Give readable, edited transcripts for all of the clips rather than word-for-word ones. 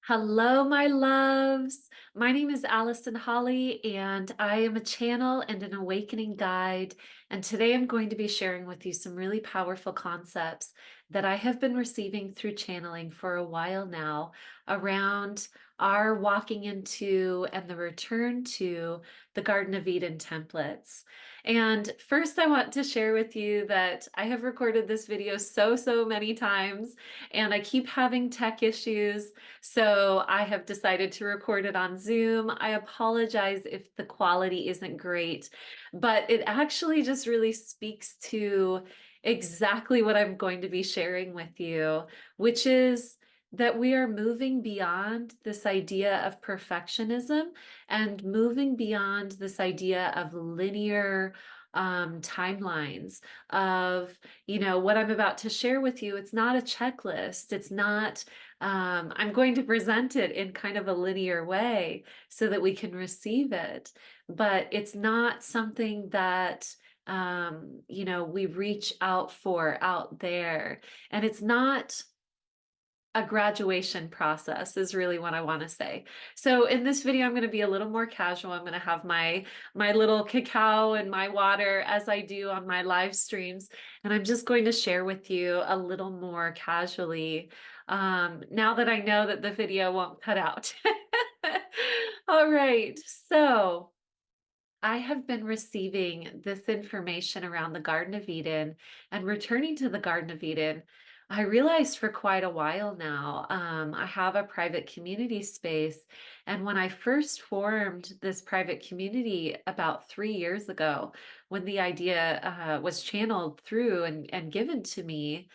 Hello, my loves. My name is Allison Holly, and I am a channel and an awakening guide. And today I'm going to be sharing with you some really powerful concepts that I have been receiving through channeling for a while now around our walking into and the return to the Garden of Eden templates. And first, I want to share with you that I have recorded this video so many times, and I keep having tech issues. So I have decided to record it on Zoom. I apologize if the quality isn't great, but it actually just really speaks to exactly what I'm going to be sharing with you, which is that we are moving beyond this idea of perfectionism and moving beyond this idea of linear timelines of, what I'm about to share with you. It's not a checklist. It's not I'm going to present it in kind of a linear way so that we can receive it. But it's not something that, we reach out for out there. And it's not a graduation process is really what I want to say. So in this video, I'm going to be a little more casual. I'm going to have my little cacao and my water as I do on my live streams. And I'm just going to share with you a little more casually now that I know that the video won't cut out. All right. So I have been receiving this information around the Garden of Eden and returning to the Garden of Eden. I realized for quite a while now, I have a private community space. And when I first formed this private community about 3 years ago, when the idea was channeled through and given to me,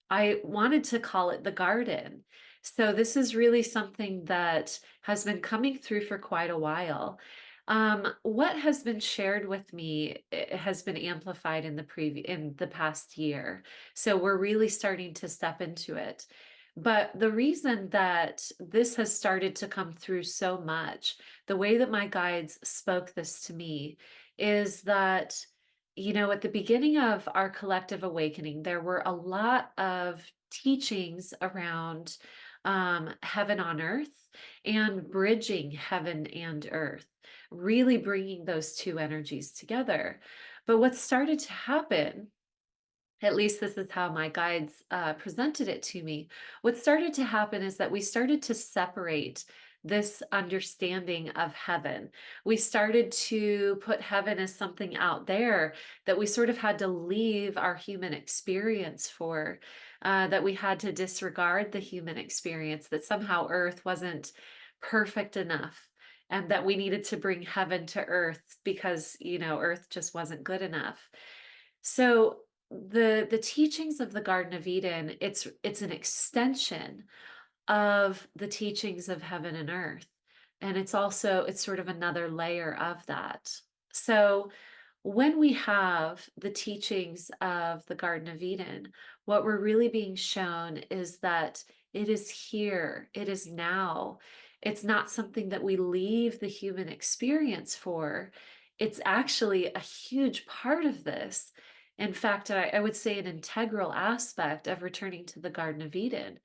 I wanted to call it the garden. So this is really something that has been coming through for quite a while. What has been shared with me has been amplified in the past year. So we're really starting to step into it. But the reason that this has started to come through so much, the way that my guides spoke this to me, is that at the beginning of our collective awakening, there were a lot of teachings around heaven on earth and bridging heaven and earth, really bringing those two energies together. But what started to happen, at least this is how my guides presented it to me. What started to happen is that we started to separate this understanding of heaven. We started to put heaven as something out there that we sort of had to leave our human experience for, that we had to disregard the human experience, that somehow earth wasn't perfect enough. And that we needed to bring heaven to earth because, earth just wasn't good enough. So the teachings of the Garden of Eden, it's an extension of the teachings of heaven and earth. And it's sort of another layer of that. So when we have the teachings of the Garden of Eden, what we're really being shown is that it is here, it is now. It's not something that we leave the human experience for. It's actually a huge part of this. In fact, I would say an integral aspect of returning to the Garden of Eden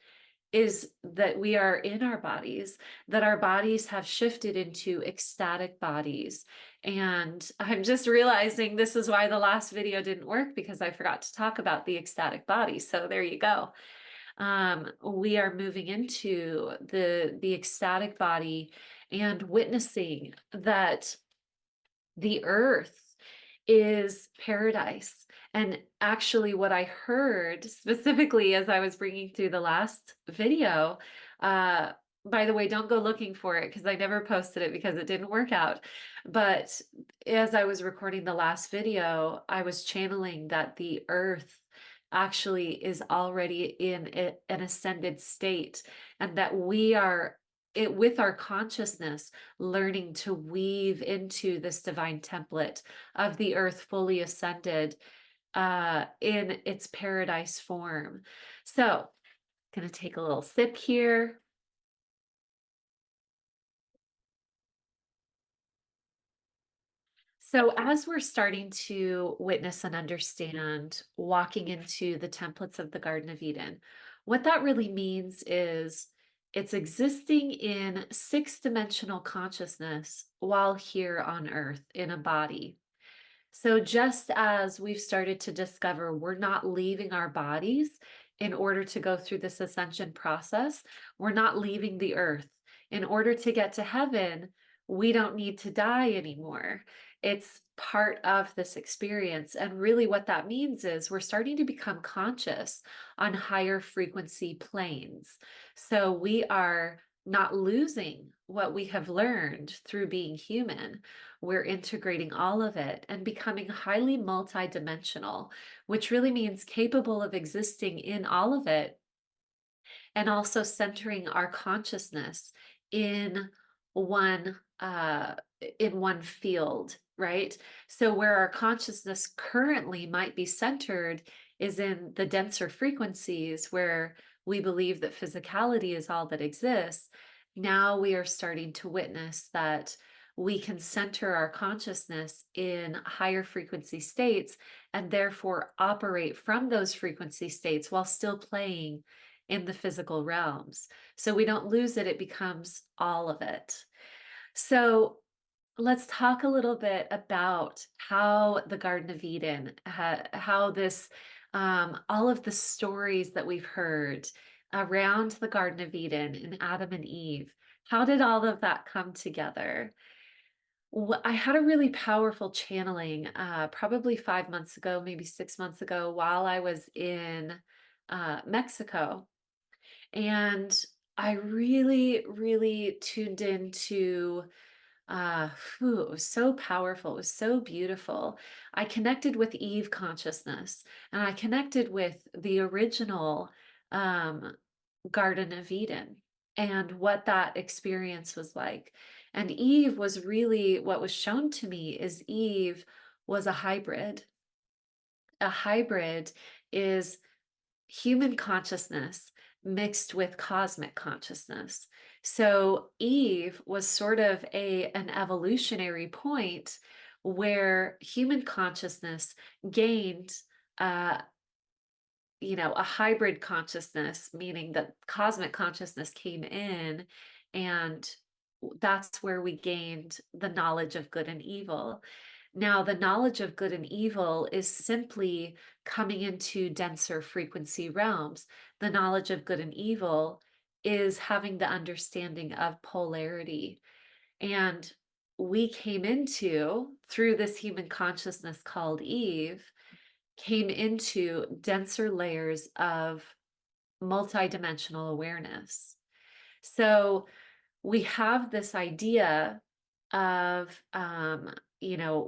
is that we are in our bodies, that our bodies have shifted into ecstatic bodies. And I'm just realizing this is why the last video didn't work, because I forgot to talk about the ecstatic body. So there you go. We are moving into the ecstatic body and witnessing that the earth is paradise. And actually, what I heard specifically as I was bringing through the last video, by the way, don't go looking for it because I never posted it because it didn't work out. But as I was recording the last video, I was channeling that the earth actually is already in an ascended state, and that we are with our consciousness learning to weave into this divine template of the earth fully ascended in its paradise form. So, going to take a little sip here. So, as we're starting to witness and understand walking into the templates of the Garden of Eden, what that really means is It's existing in six-dimensional consciousness while here on Earth in a body. So, just as we've started to discover we're not leaving our bodies in order to go through this ascension process, we're not leaving the earth. In order to get to heaven, we don't need to die anymore. It's part of this experience. And really, what that means is we're starting to become conscious on higher frequency planes. So, we are not losing what we have learned through being human. We're integrating all of it and becoming highly multidimensional, which really means capable of existing in all of it and also centering our consciousness in one in one field, right? So where our consciousness currently might be centered is in the denser frequencies where we believe that physicality is all that exists. Now we are starting to witness that we can center our consciousness in higher frequency states and therefore operate from those frequency states while still playing in the physical realms. So we don't lose it, it becomes all of it. So let's talk a little bit about how the Garden of Eden, how this, all of the stories that we've heard around the Garden of Eden and Adam and Eve, how did all of that come together? I had a really powerful channeling probably 5 months ago, maybe 6 months ago, while I was in Mexico. And I really, really tuned into it was so powerful. It was so beautiful. I connected with Eve consciousness and I connected with the original um, Garden of Eden and what that experience was like. And Eve was really what was shown to me is Eve was a hybrid. A hybrid is human consciousness mixed with cosmic consciousness. So Eve was sort of an evolutionary point where human consciousness gained uh, a hybrid consciousness, meaning that cosmic consciousness came in, and that's where we gained the knowledge of good and evil. Now, the knowledge of good and evil is simply coming into denser frequency realms. The knowledge of good and evil is having the understanding of polarity. And we came into, through this human consciousness called Eve, came into denser layers of multidimensional awareness. So we have this idea of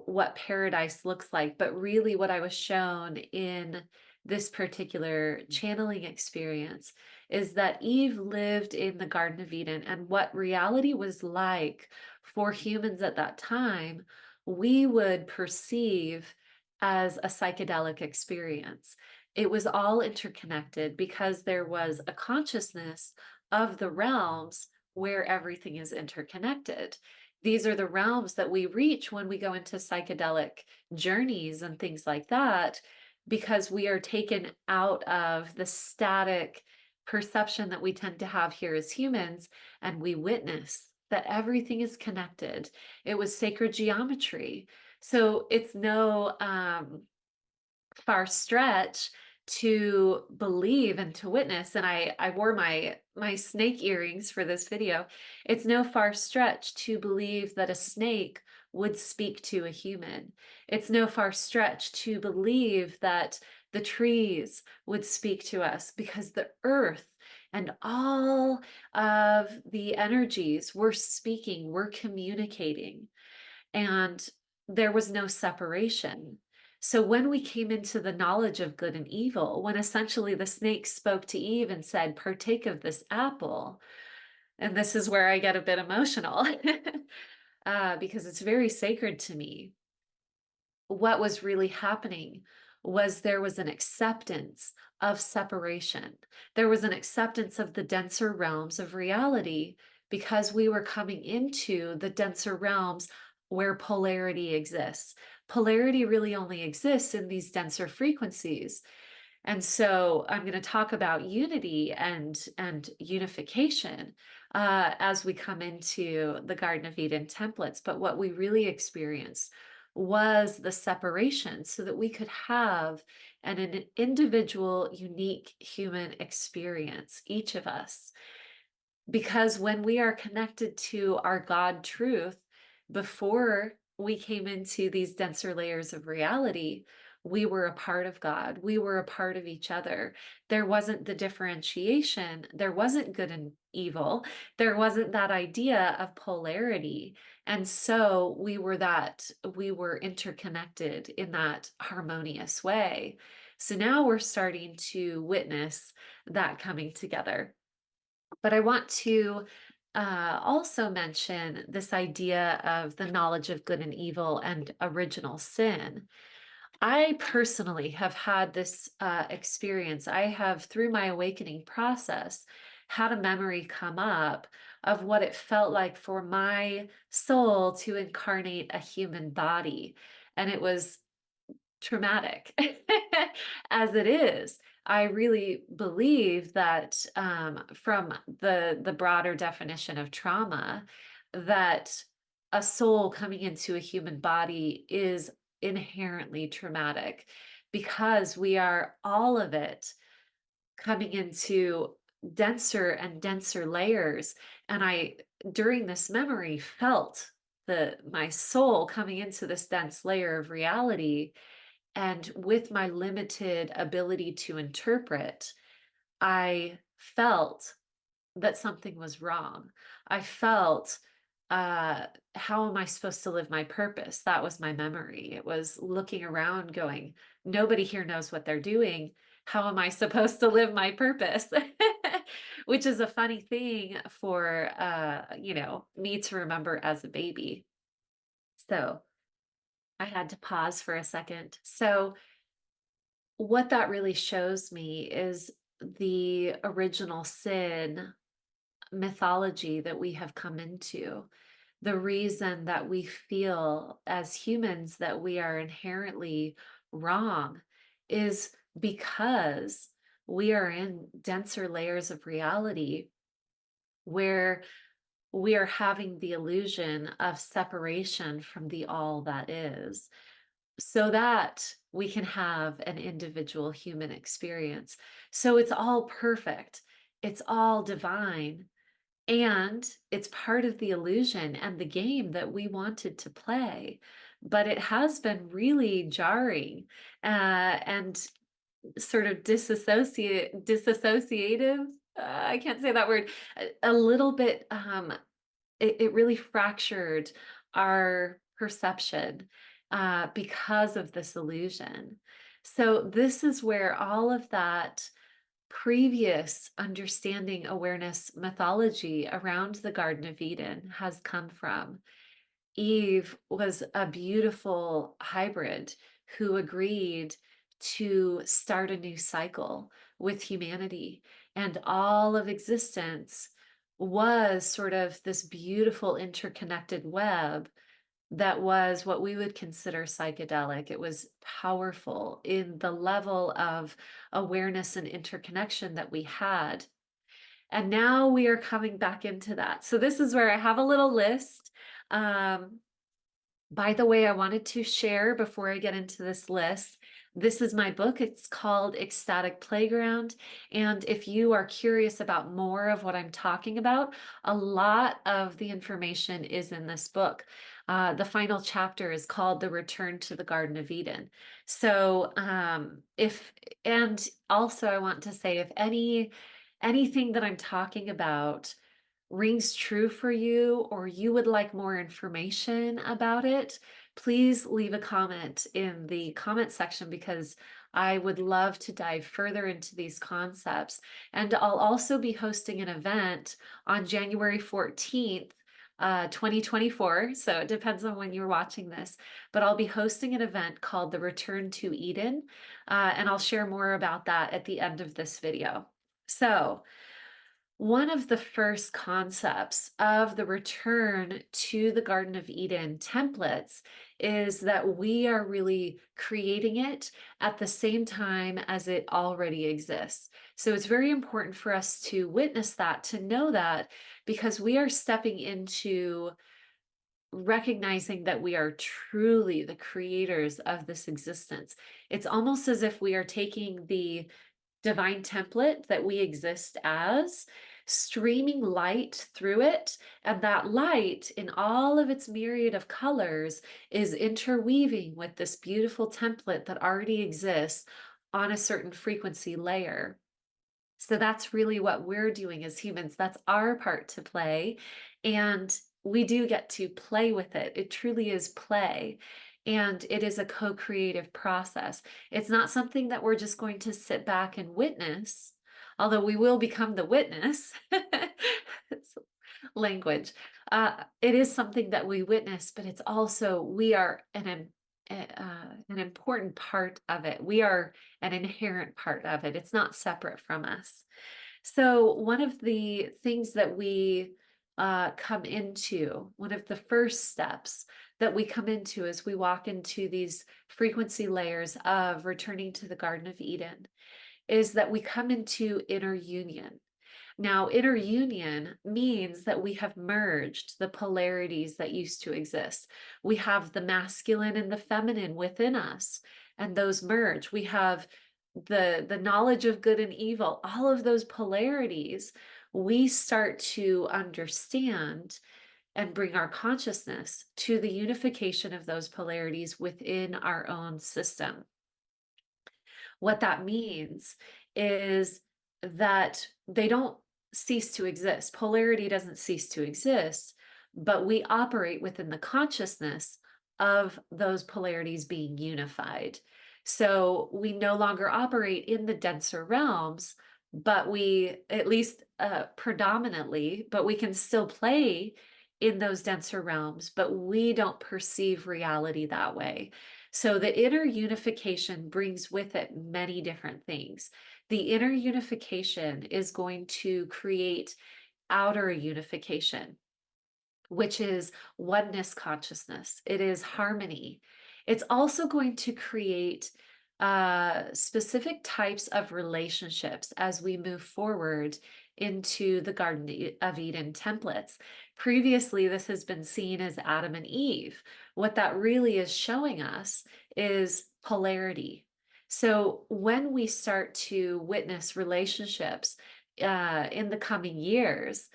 what paradise looks like, but really what I was shown in this particular channeling experience is that Eve lived in the Garden of Eden, and what reality was like for humans at that time we would perceive as a psychedelic experience. It was all interconnected because there was a consciousness of the realms where everything is interconnected. These are the realms that we reach when we go into psychedelic journeys and things like that, because we are taken out of the static perception that we tend to have here as humans, and we witness that everything is connected. It was sacred geometry. So it's no far stretch to believe and to witness, and I wore my snake earrings for this video. It's no far stretch to believe that a snake would speak to a human. It's no far stretch to believe that the trees would speak to us, because the earth and all of the energies were speaking, were communicating, and there was no separation. So when we came into the knowledge of good and evil, when essentially the snake spoke to Eve and said, partake of this apple, and this is where I get a bit emotional because it's very sacred to me. What was really happening was there was an acceptance of separation. There was an acceptance of the denser realms of reality because we were coming into the denser realms where polarity exists. Polarity really only exists in these denser frequencies. And so I'm going to talk about unity and unification as we come into the Garden of Eden templates. But what we really experienced was the separation so that we could have an individual, unique human experience, each of us. Because when we are connected to our God truth, before we came into these denser layers of reality, we were a part of God. We were a part of each other. There wasn't the differentiation. There wasn't good and evil. There wasn't that idea of polarity. And so we were interconnected in that harmonious way. So now we're starting to witness that coming together. But I want to also mention this idea of the knowledge of good and evil and original sin. I personally have had this experience. I have, through my awakening process, had a memory come up of what it felt like for my soul to incarnate a human body. And it was traumatic as it is. I really believe that from the broader definition of trauma, that a soul coming into a human body is inherently traumatic because we are all of it coming into denser and denser layers. And I, during this memory, felt my soul coming into this dense layer of reality, and with my limited ability to interpret, I felt that something was wrong. I felt, how am I supposed to live my purpose? That was my memory. It was looking around going, nobody here knows what they're doing. How am I supposed to live my purpose? Which is a funny thing for, me to remember as a baby. So I had to pause for a second. So what that really shows me is the original sin mythology that we have come into. The reason that we feel as humans that we are inherently wrong is because we are in denser layers of reality where we are having the illusion of separation from the all that is, so that we can have an individual human experience. So it's all perfect, it's all divine, and it's part of the illusion and the game that we wanted to play. But it has been really jarring and sort of disassociative. I can't say that word. A little bit. It really fractured our perception because of this illusion. So this is where all of that previous understanding, awareness, mythology around the Garden of Eden has come from. Eve was a beautiful hybrid who agreed to start a new cycle with humanity, and all of existence was sort of this beautiful interconnected web that was what we would consider psychedelic. It was powerful in the level of awareness and interconnection that we had. And now we are coming back into that. So this is where I have a little list. Um, by the way, I wanted to share before I get into this list, this is my book. It's called Ecstatic Playground. And if you are curious about more of what I'm talking about, a lot of the information is in this book. The final chapter is called The Return to the Garden of Eden. So and also I want to say, if anything that I'm talking about rings true for you, or you would like more information about it, please leave a comment in the comment section, because I would love to dive further into these concepts. And I'll also be hosting an event on January 14th, 2024. So it depends on when you're watching this, but I'll be hosting an event called The Return to Eden. And I'll share more about that at the end of this video. So One of the first concepts of the return to the Garden of Eden templates is that we are really creating it at the same time as it already exists. So it's very important for us to witness that, to know that, because we are stepping into recognizing that we are truly the creators of this existence. It's almost as if we are taking the divine template that we exist as, streaming light through it, and that light in all of its myriad of colors is interweaving with this beautiful template that already exists on a certain frequency layer. So that's really what we're doing as humans. That's our part to play. And we do get to play with it. It truly is play. And it is a co creative process. It's not something that we're just going to sit back and witness, although we will become the witness. It's language. It is something that we witness, but it's also, we are an important part of it. We are an inherent part of it. It's not separate from us. So, one of the things that we come into, one of the first steps that we come into as we walk into these frequency layers of returning to the Garden of Eden, is that we come into inner union. Now, inner union means that we have merged the polarities that used to exist. We have the masculine and the feminine within us, and those merge. We have the knowledge of good and evil, all of those polarities. We start to understand and bring our consciousness to the unification of those polarities within our own system. What that means is that they don't cease to exist. Polarity doesn't cease to exist, but we operate within the consciousness of those polarities being unified. So we no longer operate in the denser realms, but we, at least predominantly, but we can still play in those denser realms, but we don't perceive reality that way. So the inner unification brings with it many different things. The inner unification is going to create outer unification, which is oneness consciousness. It is harmony. It's also going to create specific types of relationships as we move forward into the Garden of Eden templates. Previously, this has been seen as Adam and Eve. What that really is showing us is polarity. So when we start to witness relationships in the coming years,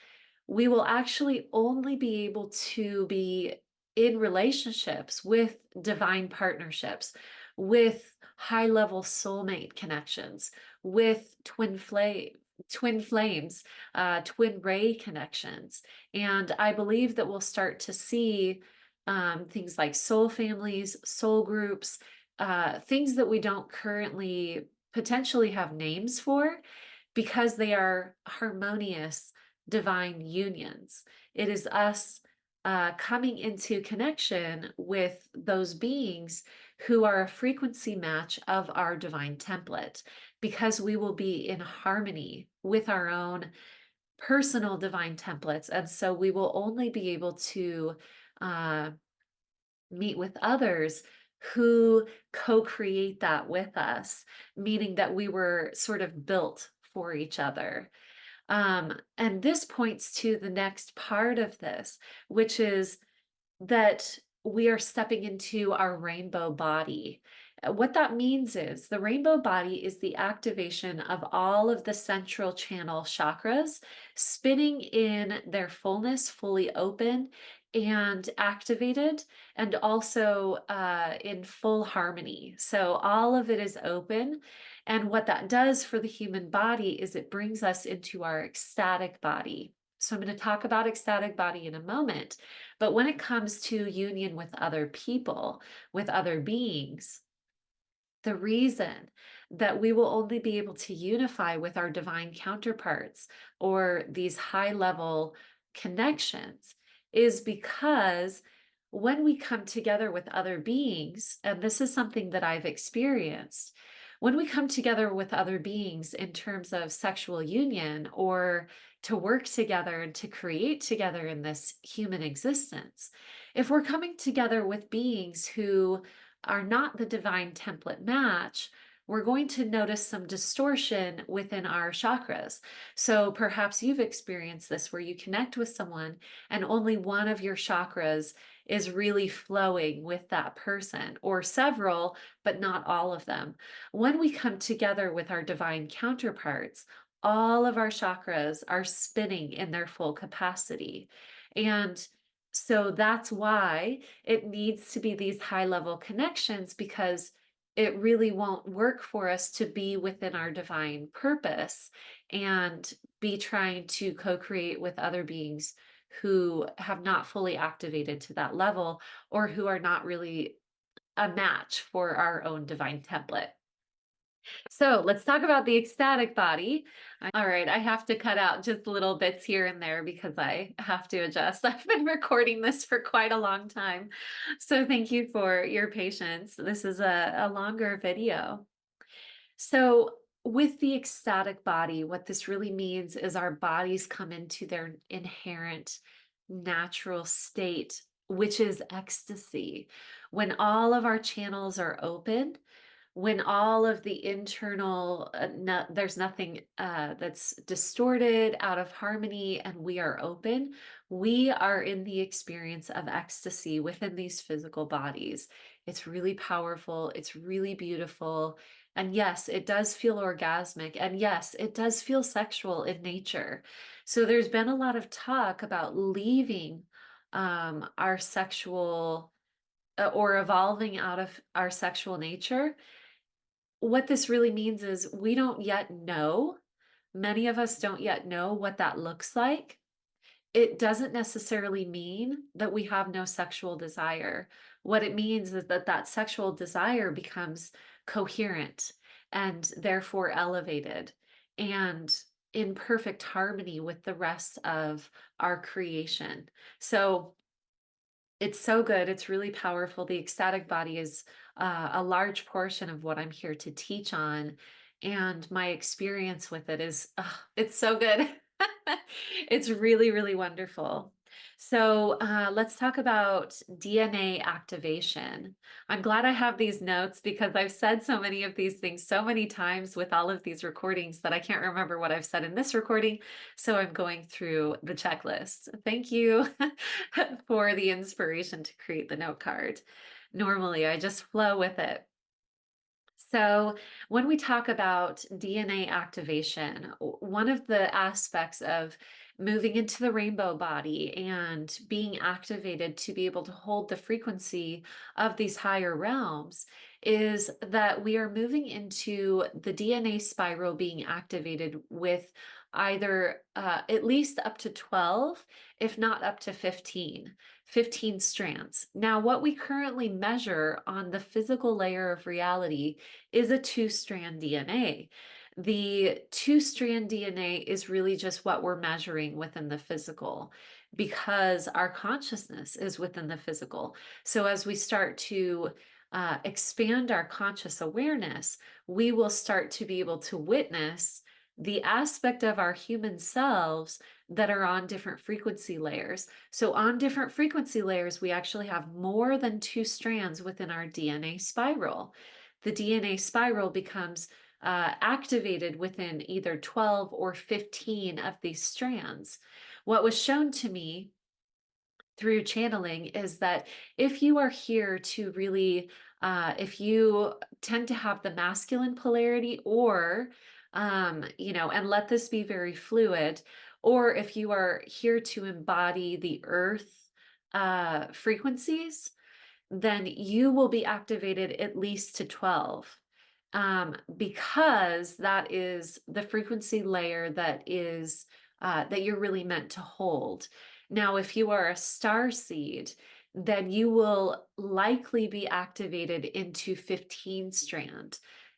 we will actually only be able to be in relationships with divine partnerships, with high level soulmate connections, with twin flames, twin ray connections. And I believe that we'll start to see things like soul families, soul groups, things that we don't currently potentially have names for, because they are harmonious divine unions. It is us coming into connection with those beings who are a frequency match of our divine template, because we will be in harmony with our own personal divine templates. And so we will only be able to uh, meet with others who co-create that with us, meaning that we were sort of built for each other. And this points to the next part of this, which is that we are stepping into our rainbow body. What that means is the rainbow body is the activation of all of the central channel chakras spinning in their fullness, fully open and activated, and also in full harmony. So all of it is open. And what that does for the human body is it brings us into our ecstatic body. So I'm going to talk about ecstatic body in a moment. But when it comes to union with other people, with other beings, the reason that we will only be able to unify with our divine counterparts or these high level connections is because when we come together with other beings, and this is something that I've experienced, When we come together with other beings in terms of sexual union or to work together and to create together in this human existence, if we're coming together with beings who are not the divine template match, we're going to notice some distortion within our chakras. So perhaps you've experienced this where you connect with someone and only one of your chakras is really flowing with that person, or several, but not all of them. When we come together with our divine counterparts, all of our chakras are spinning in their full capacity. And so that's why it needs to be these high level connections, because it really won't work for us to be within our divine purpose and be trying to co create with other beings who have not fully activated to that level or who are not really a match for our own divine template. So let's talk about the ecstatic body. All right, I have to cut out just little bits here and there because I have to adjust. I've been recording this for quite a long time. So thank you for your patience. This is a longer video. So, with the ecstatic body, what this really means is our bodies come into their inherent natural state, which is ecstasy. When all of our channels are open, when all of the internal, there's nothing that's distorted, out of harmony, and we are open, we are in the experience of ecstasy within these physical bodies. It's really powerful, it's really beautiful. And yes, it does feel orgasmic. And yes, it does feel sexual in nature. So there's been a lot of talk about leaving our sexual or evolving out of our sexual nature. What this really means is we don't yet know, many of us don't yet know what that looks like. It doesn't necessarily mean that we have no sexual desire. What it means is that that sexual desire becomes coherent and therefore elevated and in perfect harmony with the rest of our creation. So it's so good. It's really powerful. The ecstatic body is a large portion of what I'm here to teach on. And my experience with it is, it's so good. It's really, really wonderful. So let's talk about DNA activation. I'm glad I have these notes because I've said so many of these things so many times with all of these recordings that I can't remember what I've said in this recording. So I'm going through the checklist. Thank you for the inspiration to create the note card. Normally, I just flow with it. So, when we talk about DNA activation, one of the aspects of moving into the rainbow body and being activated to be able to hold the frequency of these higher realms is that we are moving into the DNA spiral being activated with either at least up to 12, if not up to 15 strands. Now, what we currently measure on the physical layer of reality is a two-strand DNA. The two-strand DNA is really just what we're measuring within the physical because our consciousness is within the physical. So as we start to expand our conscious awareness, we will start to be able to witness the aspect of our human selves that are on different frequency layers. So on different frequency layers, we actually have more than two strands within our DNA spiral. The DNA spiral becomes activated within either 12 or 15 of these strands. What was shown to me through channeling is that if you are here to really, if you tend to have the masculine polarity, or, and let this be very fluid, or if you are here to embody the earth frequencies, then you will be activated at least to 12, because that is the frequency layer that is that you're really meant to hold. Now, if you are a star seed, then you will likely be activated into 15 strand.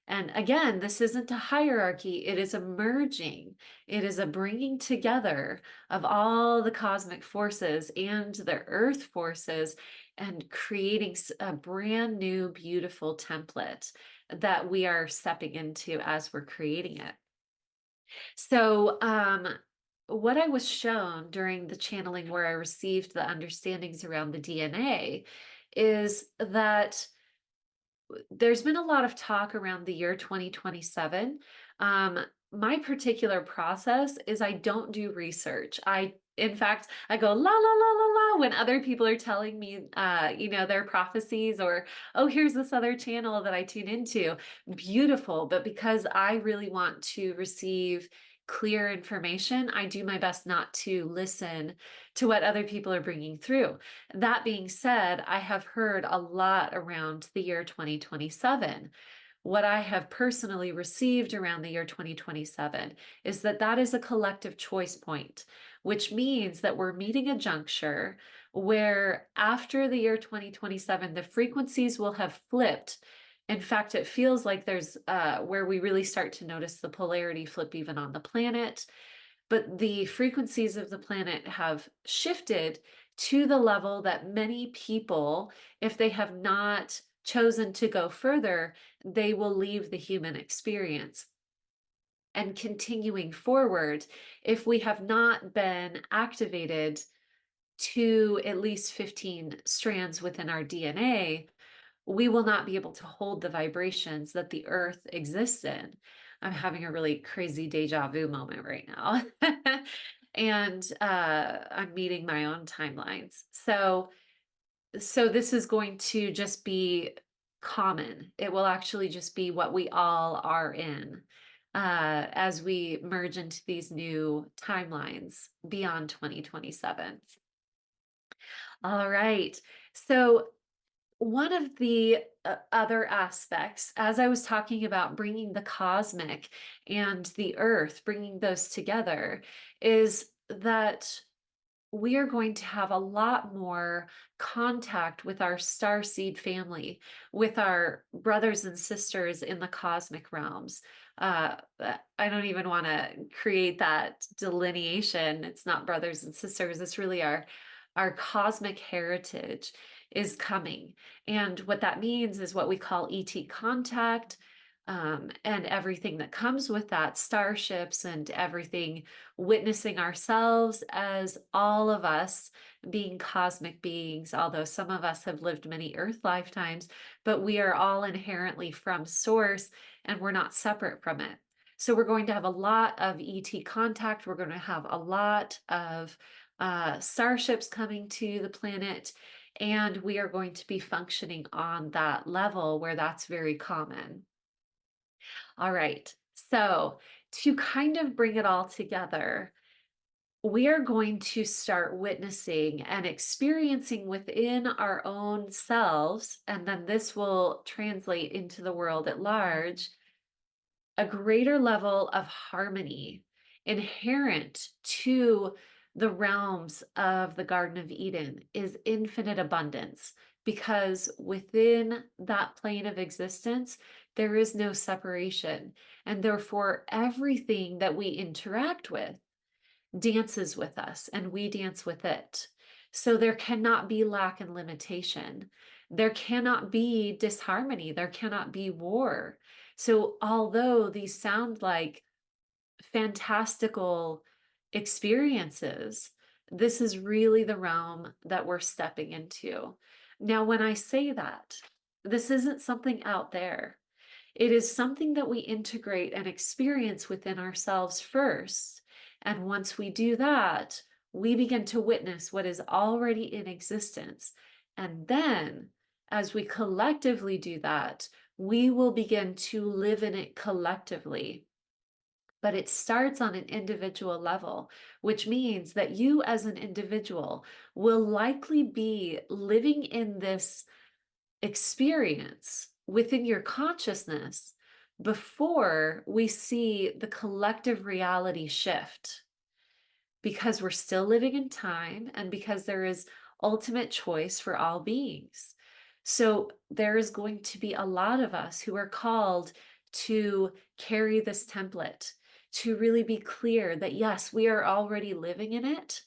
And again, this isn't a hierarchy, it is a merging. It is a bringing together of all the cosmic forces and the earth forces and creating a brand new, beautiful template. that we are stepping into as we're creating it. So, what I was shown during the channeling where I received the understandings around the DNA is that there's been a lot of talk around the year 2027. Um, my particular process is I don't do research. In fact, I go la la la la la when other people are telling me, their prophecies, or oh, here's this other channel that I tune into. Beautiful, but because I really want to receive clear information, I do my best not to listen to what other people are bringing through. That being said, I have heard a lot around the year 2027. What I have personally received around the year 2027 is that that is a collective choice point, which means that we're meeting a juncture where after the year 2027, the frequencies will have flipped. In fact, it feels like there's where we really start to notice the polarity flip even on the planet, but the frequencies of the planet have shifted to the level that many people, if they have not chosen to go further, they will leave the human experience. And continuing forward, if we have not been activated to at least 15 strands within our DNA, we will not be able to hold the vibrations that the earth exists in. I'm having a really crazy deja vu moment right now. And I'm meeting my own timelines. So this is going to just be common. It will actually just be what we all are in as we merge into these new timelines beyond 2027. All right. So one of the other aspects, as I was talking about bringing the cosmic and the earth, bringing those together, is that we are going to have a lot more contact with our star seed family, with our brothers and sisters in the cosmic realms. I don't even want to create that delineation. It's not brothers and sisters. It's really our cosmic heritage is coming. And what that means is what we call ET contact, and everything that comes with that, starships and everything, witnessing ourselves as all of us being cosmic beings, although some of us have lived many Earth lifetimes, but we are all inherently from source and we're not separate from it. So we're going to have a lot of ET contact. We're going to have a lot of starships coming to the planet, and we are going to be functioning on that level where that's very common. All right. So to kind of bring it all together, we are going to start witnessing and experiencing within our own selves, and then this will translate into the world at large, a greater level of harmony inherent to the realms of the Garden of Eden is infinite abundance, because within that plane of existence, there is no separation. And therefore, everything that we interact with dances with us and we dance with it. So there cannot be lack and limitation. There cannot be disharmony. There cannot be war. So although these sound like fantastical experiences, this is really the realm that we're stepping into. Now, when I say that, this isn't something out there. It is something that we integrate and experience within ourselves first. And once we do that, we begin to witness what is already in existence. And then, as we collectively do that, we will begin to live in it collectively. But it starts on an individual level, which means that you as an individual will likely be living in this experience within your consciousness before we see the collective reality shift, because we're still living in time and because there is ultimate choice for all beings. So there is going to be a lot of us who are called to carry this template, to really be clear that yes, we are already living in it,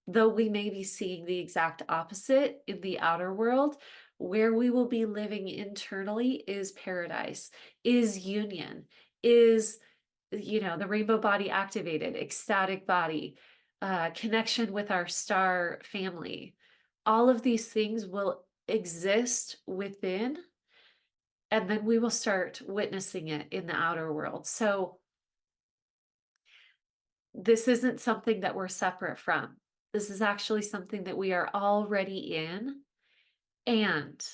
though we may be seeing the exact opposite in the outer world. where we will be living internally is paradise, is union, is, the rainbow body activated, ecstatic body, connection with our star family. All of these things will exist within, and then we will start witnessing it in the outer world. So this isn't something that we're separate from. This is actually something that we are already in, and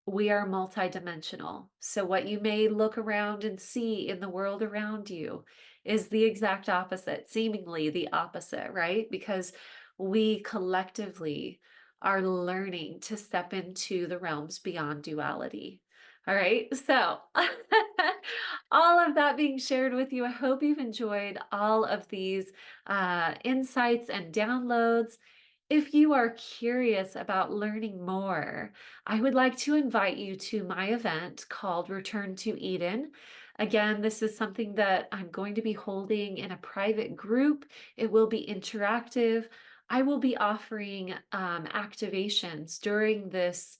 we are multidimensional. So, what you may look around and see in the world around you is the exact opposite, seemingly the opposite, right? Because we collectively are learning to step into the realms beyond duality. All right. So, all of that being shared with you, I hope you've enjoyed all of these insights and downloads. If you are curious about learning more, I would like to invite you to my event called Return to Eden. Again, this is something that I'm going to be holding in a private group. It will be interactive. I will be offering activations during this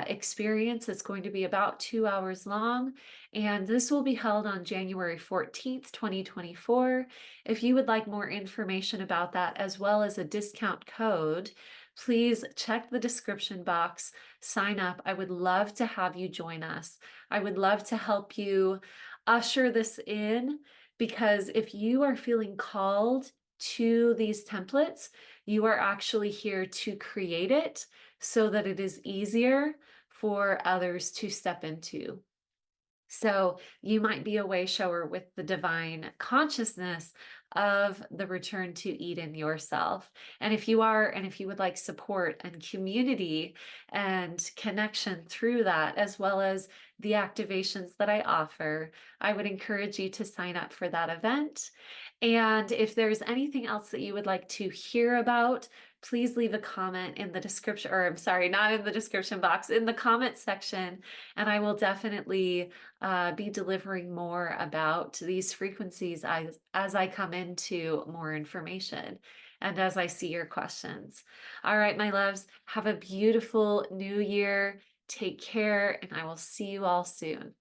experience. It's going to be about 2 hours long, and this will be held on January 14th, 2024. If you would like more information about that, as well as a discount code, please check the description box, sign up. I would love to have you join us. I would love to help you usher this in, because if you are feeling called to these templates, you are actually here to create it so that it is easier for others to step into. So you might be a way shower with the divine consciousness of the return to Eden yourself. And if you are, and if you would like support and community and connection through that, as well as the activations that I offer, I would encourage you to sign up for that event. And if there's anything else that you would like to hear about, please leave a comment in the description, or I'm sorry, not in the description box, in the comment section, and I will definitely be delivering more about these frequencies as I come into more information and as I see your questions. All right, my loves, have a beautiful new year. Take care, and I will see you all soon.